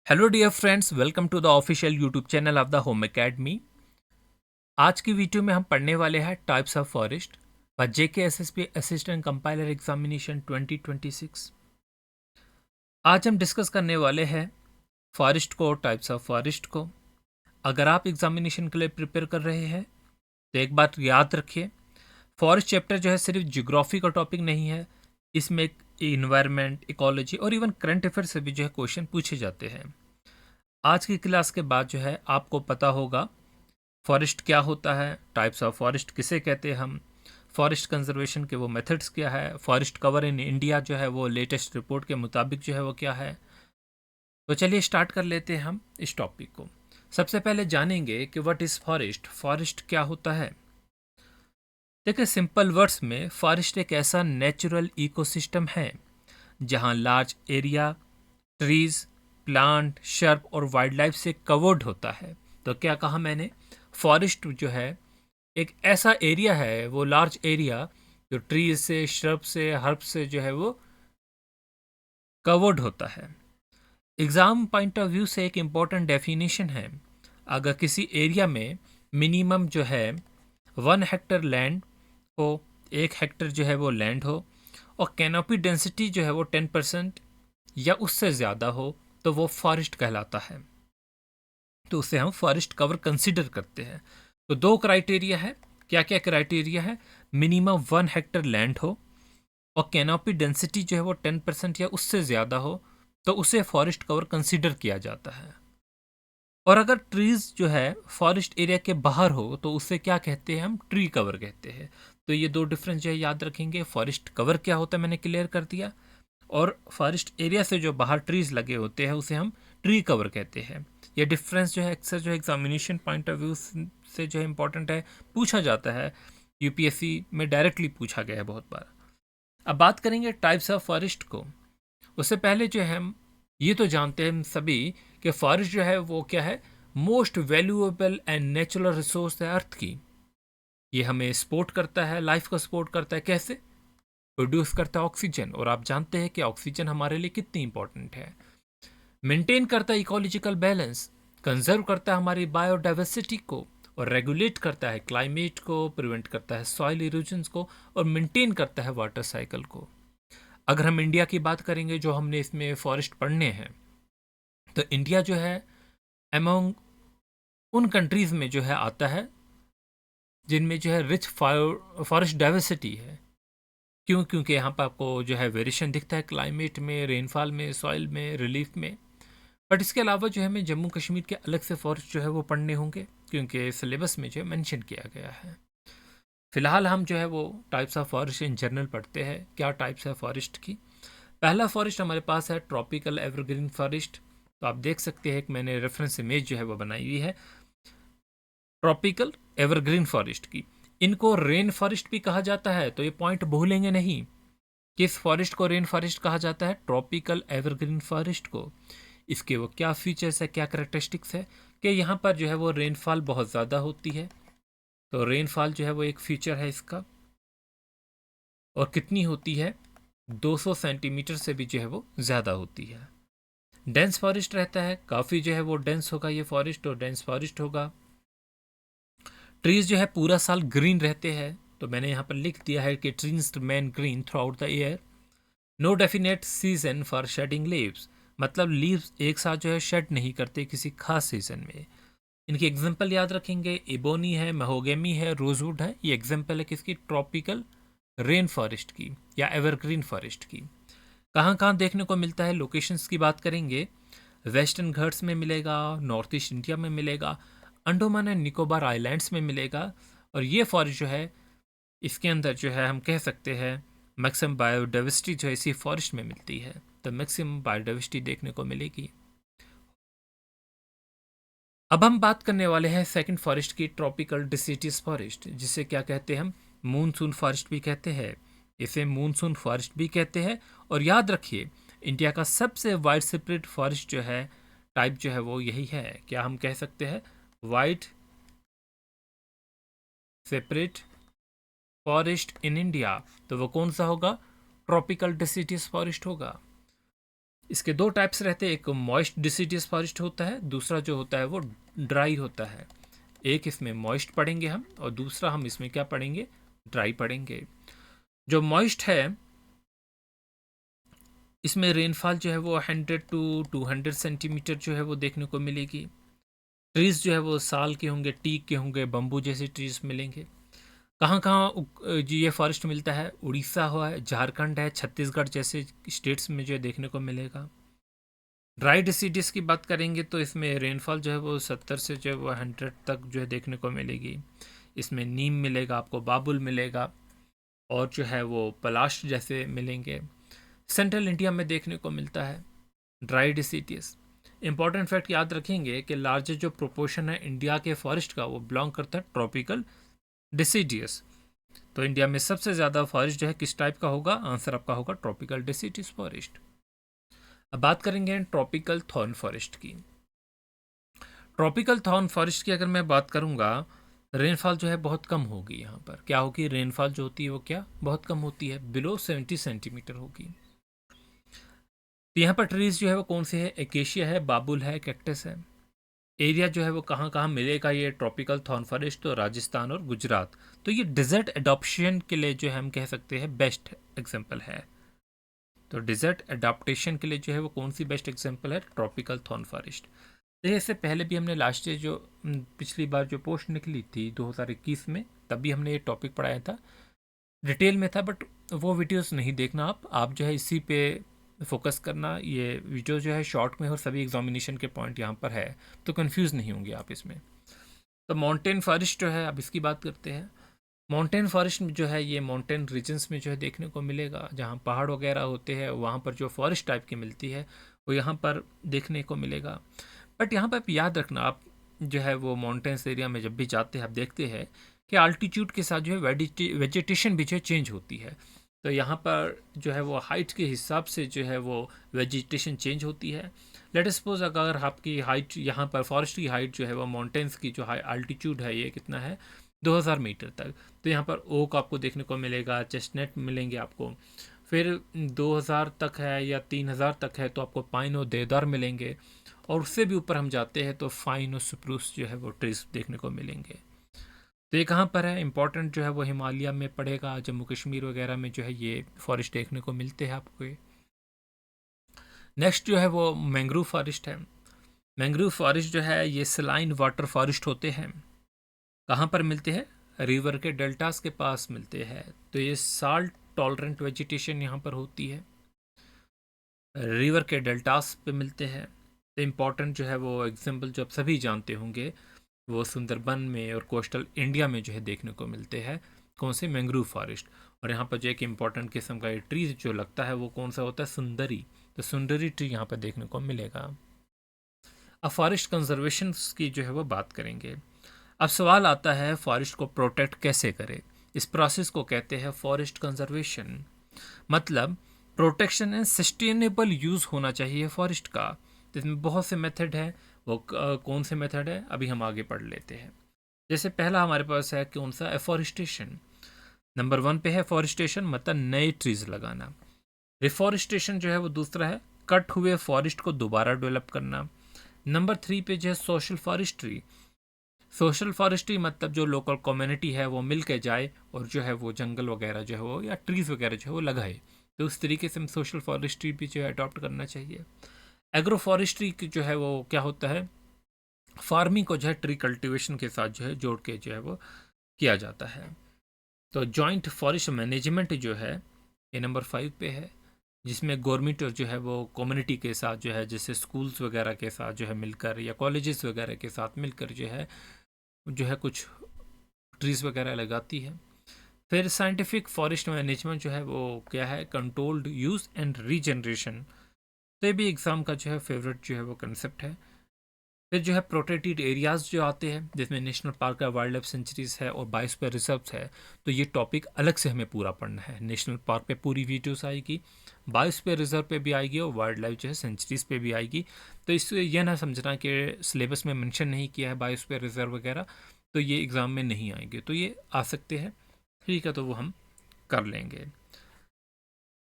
Hello dear friends, welcome to the official YouTube channel of the home academy. आज की video में हम पढ़ने वाले हैं टाइप्स ऑफ फॉरेस्ट व जेके एसएसबी असिस्टेंट कंपाइलर एग्जामिनेशन 2026। आज हम डिस्कस करने वाले हैं फॉरेस्ट को और टाइप्स ऑफ फॉरेस्ट को। अगर आप एग्जामिनेशन के लिए प्रिपेयर कर रहे हैं तो एक बात याद रखिए, फॉरेस्ट चैप्टर जो है सिर्फ जियोग्राफी का टॉपिक नहीं है। इसमें इन्वायरमेंट, इकोलॉजी और इवन करंट अफेयर से भी जो है क्वेश्चन पूछे जाते हैं। आज की क्लास के बाद जो है आपको पता होगा फॉरेस्ट क्या होता है, टाइप्स ऑफ फॉरेस्ट किसे कहते हैं हम, फॉरेस्ट कंजर्वेशन के वो मेथड्स क्या है, फॉरेस्ट कवर इन इंडिया जो है वो लेटेस्ट रिपोर्ट के मुताबिक जो है वो क्या है। तो चलिए स्टार्ट कर लेते हैं हम इस टॉपिक को। सबसे पहले जानेंगे कि व्हाट इज़ फॉरेस्ट, फॉरेस्ट क्या होता है। देखिए, सिंपल वर्ड्स में फॉरेस्ट एक ऐसा नेचुरल इकोसिस्टम है जहाँ लार्ज एरिया ट्रीज, प्लांट, शर्प और वाइल्ड लाइफ से कवर्ड होता है। तो क्या कहा मैंने, फॉरेस्ट जो है एक ऐसा एरिया है, वो लार्ज एरिया जो ट्रीज से, श्रब से, हर्ब से जो है वो कवर्ड होता है। एग्जाम पॉइंट ऑफ व्यू से एक इम्पॉर्टेंट डेफिनेशन है, अगर किसी एरिया में मिनिमम जो है 1 हेक्टर लैंड हो, 1 हेक्टर जो है वो लैंड हो, और कैनोपी डेंसिटी जो है वो 10% या उससे ज़्यादा हो, तो वो फॉरेस्ट कहलाता है। तो उसे हम फॉरेस्ट कवर कंसिडर करते हैं। तो दो क्राइटेरिया है। क्या क्या क्राइटेरिया है, मिनिमम 1 हेक्टर लैंड हो और कैनोपी डेंसिटी जो है वो 10% या उससे ज़्यादा हो, तो उसे फॉरेस्ट कवर कंसिडर किया जाता है। और अगर ट्रीज जो है फॉरेस्ट एरिया के बाहर हो तो उसे क्या कहते हैं, हम ट्री कवर कहते हैं। तो ये दो डिफरेंस जो है याद रखेंगे। फॉरेस्ट कवर क्या होता है मैंने क्लियर कर दिया, और फॉरेस्ट एरिया से जो बाहर ट्रीज लगे होते हैं उसे हम ट्री कवर कहते हैं। ये डिफरेंस जो है अक्सर जो है एग्जामिनेशन पॉइंट ऑफ व्यू से जो है इंपॉर्टेंट है, पूछा जाता है, यूपीएससी में डायरेक्टली पूछा गया है बहुत बार। अब बात करेंगे टाइप्स ऑफ फॉरेस्ट को। उससे पहले जो है हम ये तो जानते हैं हम सभी कि फॉरेस्ट जो है वो क्या है, most valuable and natural resource है अर्थ की। ये हमें सपोर्ट करता है, लाइफ को सपोर्ट करता है। कैसे? प्रोड्यूस करता है ऑक्सीजन, और आप जानते हैं कि ऑक्सीजन हमारे लिए कितनी इंपॉर्टेंट है। मेंटेन करता है इकोलॉजिकल बैलेंस, कंजर्व करता है हमारी बायोडाइवर्सिटी को, और रेगुलेट करता है क्लाइमेट को, प्रिवेंट करता है सॉइल इरोजन्स को, और मेंटेन करता है वाटर साइकिल को। अगर हम इंडिया की बात करेंगे, जो हमने इसमें फॉरेस्ट पढ़ने हैं, तो इंडिया जो है अमोंग उन कंट्रीज में जो है आता है जिनमें जो है रिच फॉरेस्ट डाइवर्सिटी है। क्यों? क्योंकि यहाँ पर आपको जो है वेरिएशन दिखता है क्लाइमेट में, रेनफॉल में, सॉइल में, रिलीफ में। बट इसके अलावा जो है हमें जम्मू कश्मीर के अलग से फॉरेस्ट जो है वो पढ़ने होंगे, क्योंकि सिलेबस में जो है मेंशन किया गया है। फिलहाल हम जो है वो types of forest in general पढ़ते हैं। क्या टाइप्स है फॉरेस्ट की? पहला फॉरेस्ट हमारे पास है ट्रॉपिकल एवरग्रीन फॉरेस्ट। तो आप देख सकते हैं कि मैंने रेफरेंस इमेज जो है वो बनाई हुई है ट्रॉपिकल एवरग्रीन फॉरेस्ट की। इनको रेन फॉरेस्ट भी कहा जाता है, तो ये पॉइंट भूलेंगे नहीं। किस फॉरेस्ट को रेन फॉरेस्ट कहा जाता है? ट्रॉपिकल एवरग्रीन फॉरेस्ट को। इसके वो क्या फीचर्स है, क्या करेक्टरिस्टिक्स है कि यहाँ पर जो है वो रेनफॉल बहुत ज़्यादा होती है। तो रेनफॉल जो है वो एक फीचर है इसका, और कितनी होती है, 200 सेंटीमीटर से भी जो है वो ज़्यादा होती है। डेंस फॉरेस्ट रहता है, काफ़ी जो है वो डेंस होगा ये फॉरेस्ट, और डेंस फॉरेस्ट होगा। ट्रीज जो है पूरा साल ग्रीन रहते हैं, तो मैंने यहाँ पर लिख दिया है कि trees remain green throughout the year. No definite season for shedding leaves, मतलब लीव्स एक साथ जो है शेड नहीं करते किसी खास सीजन में। इनकी एग्जांपल याद रखेंगे, इबोनी है, महोगेमी है, रोजवुड है। ये एग्जांपल है किसकी? ट्रॉपिकल रेन फॉरेस्ट की या एवरग्रीन फॉरेस्ट की। कहाँ कहाँ देखने को मिलता है, लोकेशंस की बात करेंगे, वेस्टर्न घाट्स में मिलेगा, नॉर्थ ईस्ट इंडिया में मिलेगा, अंडोमान एंड निकोबार आइलैंड्स में मिलेगा। और ये फॉरेस्ट जो है इसके अंदर जो है हम कह सकते हैं मैक्सिमम बायोडाइवर्सिटी जो है इसी फॉरेस्ट में मिलती है। तो मैक्सिमम बायोडाइवर्सिटी देखने को मिलेगी। अब हम बात करने वाले हैं सेकंड फॉरेस्ट की, ट्रॉपिकल डिसिडियस फॉरेस्ट, जिसे क्या कहते हैं हम? मूनसून फॉरेस्ट भी कहते हैं, इसे मूनसून फॉरेस्ट भी कहते हैं। और याद रखिए, इंडिया का सबसे वाइड स्प्रेड फॉरेस्ट जो है टाइप जो है वो यही है। क्या हम कह सकते हैं? Wide separate forest in India. तो वो कौन सा होगा? ट्रॉपिकल डिसिडियस फॉरेस्ट होगा। इसके दो टाइप्स रहते हैं, एक मॉइस्ट डिसीडियस फॉरेस्ट होता है, दूसरा जो होता है वो ड्राई होता है। एक इसमें मॉइस्ट पढ़ेंगे हम और दूसरा हम इसमें क्या पढ़ेंगे, ड्राई पढ़ेंगे। जो मॉइस्ट है इसमें रेनफॉल जो है वो 100 टू 200 सेंटीमीटर जो है वो देखने को मिलेगी। ट्रीज जो है वो साल के होंगे, टीक के होंगे, बम्बू जैसे ट्रीज मिलेंगे। कहाँ कहाँ जो ये फॉरेस्ट मिलता है, उड़ीसा हुआ है, झारखंड है, छत्तीसगढ़ जैसे स्टेट्स में जो है देखने को मिलेगा। ड्राई डिसीडियस की बात करेंगे तो इसमें रेनफॉल जो है वो 70 से जो है वो 100 तक जो है देखने को मिलेगी। इसमें नीम मिलेगा आपको, बाबुल मिलेगा और जो है वो पलाश जैसे मिलेंगे। सेंट्रल इंडिया में देखने को मिलता है ड्राई डिसीडियस। इंपॉर्टेंट फैक्ट याद रखेंगे कि लार्जेस्ट जो प्रोपोर्शन है इंडिया के फॉरेस्ट का वो बिलोंग करता है ट्रॉपिकल डिसीडियस। तो इंडिया में सबसे ज़्यादा फॉरेस्ट जो है किस टाइप का होगा, आंसर आपका होगा ट्रॉपिकल डिसीडियस फॉरेस्ट। अब बात करेंगे ट्रॉपिकल थॉर्न फॉरेस्ट की। ट्रॉपिकल थॉर्न फॉरेस्ट की अगर मैं बात करूंगा, रेनफॉल जो है बहुत कम होगी। यहाँ पर क्या होगी, रेनफॉल जो होती है वो क्या बहुत कम होती है, बिलो 70 सेंटीमीटर होगी। तो यहाँ पर ट्रीज जो है वो कौन से है, एकेशिया है, बाबुल है, कैक्टस है। एरिया जो है वो कहाँ कहाँ मिलेगा ये ट्रॉपिकल थॉर्न फॉरेस्ट, तो राजस्थान और गुजरात। तो ये डिजर्ट एडॉप्शन के लिए जो है हम कह सकते हैं बेस्ट एग्जाम्पल है। तो डिजर्ट एडाप्टेशन के लिए जो है वो कौन सी बेस्ट एग्जाम्पल है, ट्रॉपिकल थॉर्न फॉरेस्ट। देखिए इससे पहले भी हमने लास्ट ईयर जो पिछली बार जो पोस्ट निकली थी 2021 में, तभी हमने ये टॉपिक पढ़ाया था, डिटेल में था, बट वो वीडियोस नहीं देखना आप जो है इसी पे फोकस करना। ये वीडियो जो है शॉर्ट में और सभी एग्जामिनेशन के पॉइंट यहाँ पर है, तो कंफ्यूज नहीं होंगे आप इसमें। तो माउंटेन फॉरेस्ट जो है, अब इसकी बात करते हैं। माउंटेन फॉरेस्ट जो है ये माउंटेन रीजन्स में जो है देखने को मिलेगा, जहाँ पहाड़ वगैरह होते हैं वहाँ पर जो फॉरेस्ट टाइप की मिलती है वो यहाँ पर देखने को मिलेगा। बट यहाँ पर याद रखना आप जो है वो माउंटेन्स एरिया में जब भी जाते हैं आप देखते हैं कि अल्टीट्यूड के साथ जो है वेजिटेशन भी जो है चेंज होती है। तो यहाँ पर जो है वो हाइट के हिसाब से जो है वो वेजिटेशन चेंज होती है। लेट सपोज अगर आपकी हाइट यहाँ पर फॉरेस्ट की हाइट जो है वो माउंटेन्स की जो हाई अल्टीट्यूड है ये कितना है 2000 मीटर तक, तो यहाँ पर ओक आपको देखने को मिलेगा, चेस्टनट मिलेंगे आपको। फिर 2000 तक है या 3000 तक है तो आपको पाइन और देवदार मिलेंगे। और उससे भी ऊपर हम जाते हैं तो फाइन और स्प्रूस जो है वो ट्रीज देखने को मिलेंगे। तो ये कहाँ पर है, इंपॉर्टेंट जो है वो हिमालय में पड़ेगा, जम्मू कश्मीर वगैरह में जो है ये फॉरेस्ट देखने को मिलते हैं आपको। नेक्स्ट जो है वो मैंग्रोव फॉरेस्ट है। मैंग्रोव फॉरेस्ट जो है ये सलाइन वाटर फॉरेस्ट होते हैं। कहाँ पर मिलते हैं, रिवर के डेल्टास के पास मिलते हैं। तो ये साल्ट टॉलरेंट वेजिटेशन यहाँ पर होती है, रिवर के डेल्टास पे मिलते हैं। तो इम्पॉर्टेंट जो है वो एग्जाम्पल जो आप सभी जानते होंगे वो सुंदरबन में और कोस्टल इंडिया में जो है देखने को मिलते हैं, कौन से, मैंग्रोव फॉरेस्ट। और यहाँ पर जो एक इम्पॉर्टेंट किस्म का ट्री जो लगता है वो कौन सा होता है, सुंदरी। तो सुंदरी ट्री यहाँ पर देखने को मिलेगा। अब फॉरेस्ट कंजर्वेशन की जो है वो बात करेंगे। अब सवाल आता है फॉरेस्ट को प्रोटेक्ट कैसे करें। इस प्रोसेस को कहते हैं फॉरेस्ट कंजर्वेशन। मतलब प्रोटेक्शन एंड सस्टेनेबल यूज़ होना चाहिए फॉरेस्ट का। तो इसमें बहुत से मेथड है, वो कौन से मेथड है अभी हम आगे पढ़ लेते हैं। जैसे पहला हमारे पास है कौन सा, एफॉरेस्टेशन। नंबर 1 पे है फॉरेस्टेशन, मतलब नए ट्रीज लगाना। रिफॉरेस्टेशन जो है वो दूसरा है, कट हुए फॉरेस्ट को दोबारा डेवलप करना। नंबर 3 पे जो है सोशल फॉरेस्ट्री। सोशल फॉरेस्ट्री मतलब जो लोकल कम्युनिटी है वो मिल के जाए और जो है वो जंगल वगैरह जो है वो या ट्रीज वगैरह जो है वो लगाए। तो उस तरीके से हम सोशल फॉरेस्ट्री भी जो है अडॉप्ट करना चाहिए। एग्रो फॉरेस्ट्री की जो है वो क्या होता है, फार्मिंग को जो है ट्री कल्टीवेशन के साथ जो है जोड़ के जो है वो किया जाता है। तो जॉइंट फॉरेस्ट मैनेजमेंट जो है ये नंबर 5 पे है, जिसमें गवर्नमेंट और जो है वो कम्युनिटी के साथ जो है, जैसे स्कूल्स वगैरह के साथ जो है मिलकर या कॉलेजेस वगैरह के साथ मिलकर जो है कुछ ट्रीज वगैरह लगाती है। फिर साइंटिफिक फॉरेस्ट मैनेजमेंट जो है वो क्या है, कंट्रोल्ड यूज एंड रीजनरेशन। तो ये भी एग्जाम का जो है फेवरेट जो है वो कंसेप्ट है। फिर जो है प्रोटेक्टेड एरियाज जो आते हैं, जिसमें नेशनल पार्क है, वाइल्ड लाइफ सेंचुरीज है और बायोस्फीयर रिजर्व्स है। तो ये टॉपिक अलग से हमें पूरा पढ़ना है। नेशनल पार्क पे पूरी वीडियोस आएगी, बायोस्फीयर रिजर्व पे भी आएगी और वाइल्ड लाइफ जो है सेंचुरीज पे भी आएगी। तो इससे यह ना समझना कि सिलेबस में मेंशन नहीं किया है बायोस्फीयर रिजर्व वगैरह, तो ये एग्ज़ाम में नहीं आएंगे। तो ये आ सकते हैं, ठीक है, तो वो हम कर लेंगे।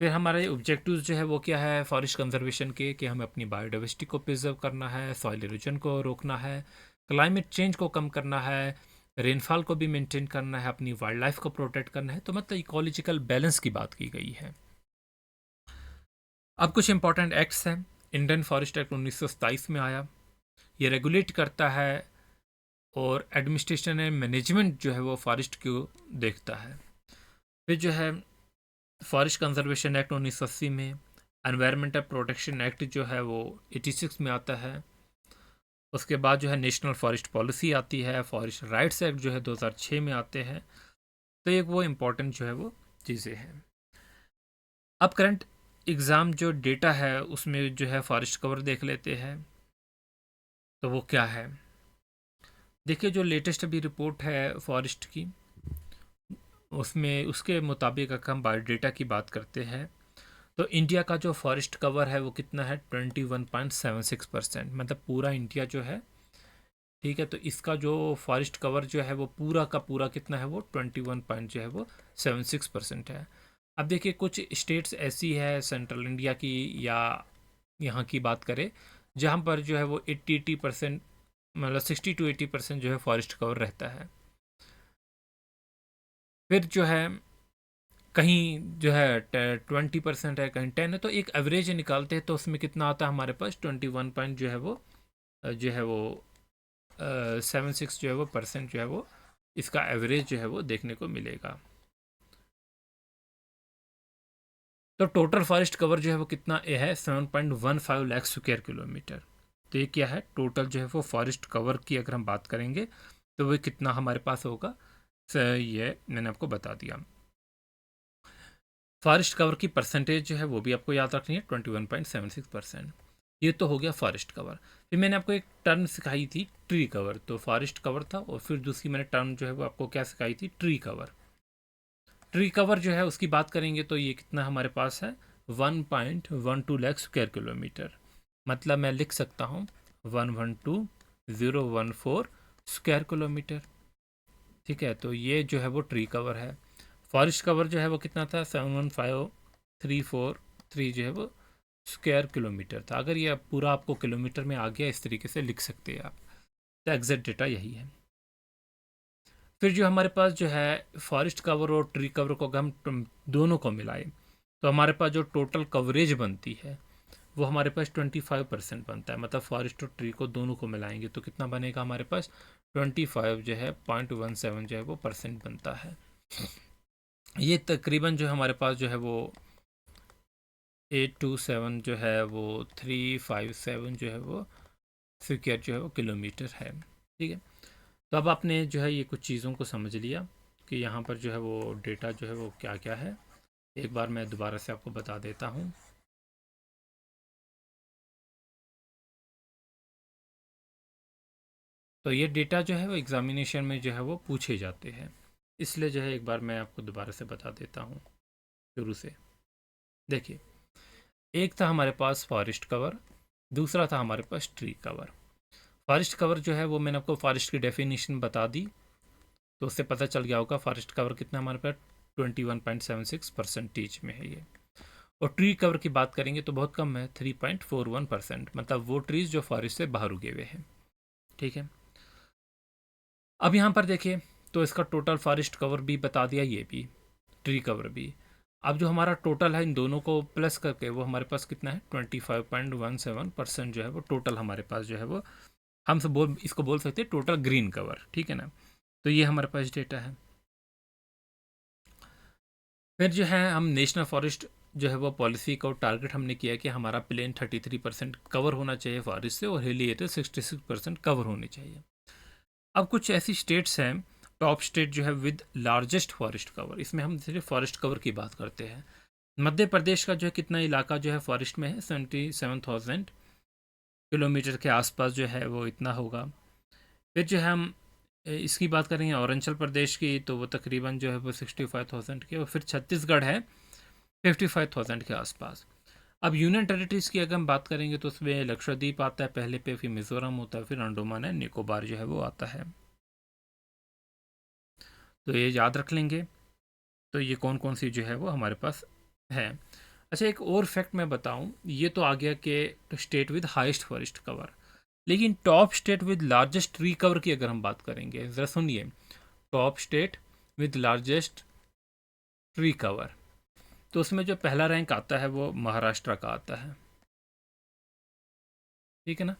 फिर हमारे ऑब्जेक्टिव्स जो है वो क्या है फॉरेस्ट कंजर्वेशन के, कि हमें अपनी बायोडाइवर्सिटी को प्रिजर्व करना है, सॉइल इरोजन को रोकना है, क्लाइमेट चेंज को कम करना है, रेनफॉल को भी मेंटेन करना है, अपनी वाइल्ड लाइफ को प्रोटेक्ट करना है। तो मतलब इकोलॉजिकल बैलेंस की बात की गई है। अब कुछ इंपॉर्टेंट एक्ट्स हैं। इंडियन फॉरेस्ट एक्ट 1927 में आया। ये रेगुलेट करता है और एडमिनिस्ट्रेशन एंड मैनेजमेंट जो है वो फॉरेस्ट को देखता है। फिर जो है फॉरेस्ट कंजर्वेशन एक्ट 1980 में, एनवायरमेंटल प्रोटेक्शन एक्ट जो है वो 86 में आता है। उसके बाद जो है नेशनल फॉरेस्ट पॉलिसी आती है, फॉरेस्ट राइट्स एक्ट जो है 2006 में आते हैं। तो एक वो इम्पोर्टेंट जो है वो चीज़ें हैं। अब करंट एग्ज़ाम जो डेटा है उसमें जो है फॉरेस्ट कवर देख लेते हैं। तो वो क्या है, देखिए जो लेटेस्ट अभी रिपोर्ट है फॉरेस्ट की, उसमें उसके मुताबिक अगर हम बायोडेटा की बात करते हैं तो इंडिया का जो फॉरेस्ट कवर है वो कितना है 21.76%, मतलब पूरा इंडिया जो है, ठीक है। तो इसका जो फॉरेस्ट कवर जो है वो पूरा का पूरा कितना है वो 21 पॉइंट जो है वो 76% है। अब देखिए कुछ स्टेट्स ऐसी है सेंट्रल इंडिया की या यहाँ की बात करें जहाँ पर जो है वो 80% मतलब 60 to 80% जो है फॉरेस्ट कवर रहता है। फिर जो है कहीं जो है 20% है, कहीं 10 है, तो एक एवरेज निकालते हैं तो उसमें कितना आता है हमारे पास 21 पॉइंट जो है वो जो है वो 76 जो है वो परसेंट जो है वो इसका एवरेज जो है वो देखने को मिलेगा। तो टोटल फॉरेस्ट कवर जो है वो कितना ये है 7.15 लाख स्क्वायर किलोमीटर। तो ये क्या है टोटल जो है वो फॉरेस्ट कवर की अगर हम बात करेंगे तो वो कितना हमारे पास होगा, ये मैंने आपको बता दिया। फॉरेस्ट कवर की परसेंटेज जो है वो भी आपको याद रखनी है 21.76%। ये तो हो गया फॉरेस्ट कवर। फिर मैंने आपको एक टर्म सिखाई थी ट्री कवर, तो फॉरेस्ट कवर था और फिर दूसरी मैंने टर्म जो है वो आपको क्या सिखाई थी ट्री कवर। ट्री कवर जो है उसकी बात करेंगे तो ये कितना हमारे पास है 1.12 लाख स्क्वायर किलोमीटर, मतलब मैं लिख सकता हूँ 112014 स्क्वायर किलोमीटर, ठीक है। तो ये जो है वो ट्री कवर है। फॉरेस्ट कवर जो है वो कितना था 715,343 जो है वो स्क्वायर किलोमीटर था। अगर ये पूरा आपको किलोमीटर में आ गया इस तरीके से लिख सकते हैं आप, तो एग्जैक्ट डेटा यही है। फिर जो हमारे पास जो है फॉरेस्ट कवर और ट्री कवर को अगर हम दोनों को मिलाए तो हमारे पास जो टोटल कवरेज बनती है वो हमारे पास 25% बनता है। मतलब फॉरेस्ट और ट्री को दोनों को मिलाएंगे तो कितना बनेगा हमारे पास 25 जो है 0.17 जो है वो परसेंट बनता है। ये तकरीबन जो हमारे पास जो है वो 827 जो है वो 357 जो है वो स्क्वायर जो है वो किलोमीटर है, ठीक है। तो अब आपने जो है ये कुछ चीज़ों को समझ लिया कि यहाँ पर जो है वो डेटा जो है वो क्या क्या है। एक बार मैं दोबारा से आपको बता देता हूँ। तो ये डेटा जो है वो एग्जामिनेशन में जो है वो पूछे जाते हैं, इसलिए जो है एक बार मैं आपको दोबारा से बता देता हूँ शुरू से। देखिए एक था हमारे पास फॉरेस्ट कवर, दूसरा था हमारे पास ट्री कवर। फॉरेस्ट कवर जो है वो मैंने आपको फॉरेस्ट की डेफिनेशन बता दी, तो उससे पता चल गया होगा फॉरेस्ट कवर कितना हमारे पास 21.76% में है ये। और ट्री कवर की बात करेंगे तो बहुत कम है 3.41%, मतलब वो ट्रीज जो फॉरेस्ट से बाहर उगे हुए हैं, ठीक है। अब यहाँ पर देखिए तो इसका टोटल फॉरेस्ट कवर भी बता दिया, ये भी ट्री कवर भी। अब जो हमारा टोटल है इन दोनों को प्लस करके वो हमारे पास कितना है 25.17% जो है वो टोटल हमारे पास जो है वो हम सब इसको बोल सकते हैं टोटल ग्रीन कवर, ठीक है ना। तो ये हमारे पास डेटा है। फिर जो है हम नेशनल फॉरेस्ट जो है वो पॉलिसी का टारगेट हमने किया कि हमारा प्लेन 33% कवर होना चाहिए फॉरेस्ट से और हिली एरिया 66% कवर होनी चाहिए। अब कुछ ऐसी स्टेट्स हैं, टॉप स्टेट जो है विद लार्जेस्ट फॉरेस्ट कवर, इसमें हम सिर्फ फॉरेस्ट कवर की बात करते हैं। मध्य प्रदेश का जो है कितना इलाका जो है फॉरेस्ट में है 77,000 किलोमीटर के आसपास जो है वो इतना होगा। फिर जो है हम इसकी बात करेंगे अरुणाचल प्रदेश की तो वो तकरीबन जो है वो 65,000 के, और फिर छत्तीसगढ़ है 55,000 के आसपास। अब यूनियन टेरिटरीज़ की अगर हम बात करेंगे तो उसमें लक्षद्वीप आता है पहले पे, फिर मिजोरम होता है, फिर अंडोमान है निकोबार जो है वो आता है। तो ये याद रख लेंगे। तो ये कौन कौन सी जो है वो हमारे पास है। अच्छा, एक और फैक्ट मैं बताऊं, ये तो आ गया कि state with highest forest cover, लेकिन top state with largest tree cover की अगर हम बात करेंगे, ज़रा सुनिए, top state with largest tree cover, तो उसमें जो पहला रैंक आता है वो महाराष्ट्र का आता है, ठीक है ना।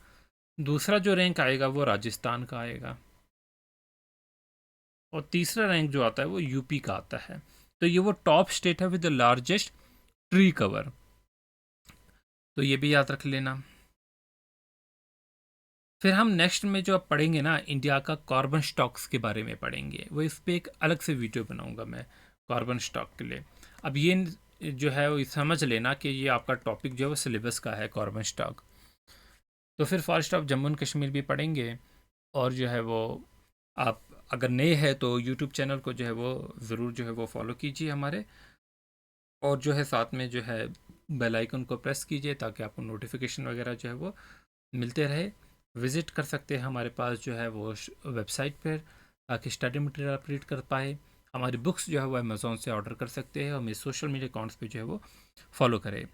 दूसरा जो रैंक आएगा वो राजस्थान का आएगा, और तीसरा रैंक जो आता है वो यूपी का आता है। तो ये वो टॉप स्टेट है with the largest tree cover, तो ये भी याद रख लेना। फिर हम नेक्स्ट में जो अब पढ़ेंगे ना, इंडिया का कार्बन स्टॉक्स के बारे में पढ़ेंगे, वो इस पर एक अलग से वीडियो बनाऊंगा मैं कार्बन स्टॉक के लिए। अब ये जो है वो समझ लेना कि ये आपका टॉपिक जो है वो सिलेबस का है, कार्बन स्टॉक। तो फिर forest of Jammu and Kashmir भी पढ़ेंगे, और जो है वो आप अगर नए हैं तो यूट्यूब चैनल को जो है वो ज़रूर जो है वो फॉलो कीजिए हमारे, और जो है साथ में जो है बेल आइकन को प्रेस कीजिए ताकि आपको नोटिफिकेशन वगैरह जो है वो मिलते रहे। विज़िट कर सकते हैं हमारे पास जो है वो वेबसाइट पर, ताकि स्टडी मटेरियल आप रीड कर पाए। हमारी बुक्स जो है वो अमेज़ोन से ऑर्डर कर सकते हैं, और मेरे सोशल मीडिया अकाउंट्स पे जो है वो फॉलो करें।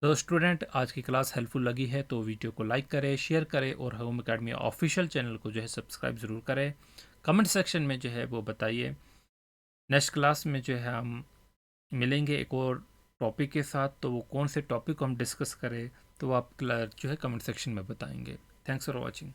तो स्टूडेंट, आज की क्लास हेल्पफुल लगी है तो वीडियो को लाइक करें, शेयर करें, और होम अकेडमी ऑफिशियल चैनल को जो है सब्सक्राइब ज़रूर करें। कमेंट सेक्शन में जो है वो बताइए। नेक्स्ट क्लास में जो है हम मिलेंगे एक और टॉपिक के साथ, तो वो कौन से टॉपिक को हम डिस्कस करें तो वो आप जो है कमेंट सेक्शन में बताएंगे। Thanks for watching.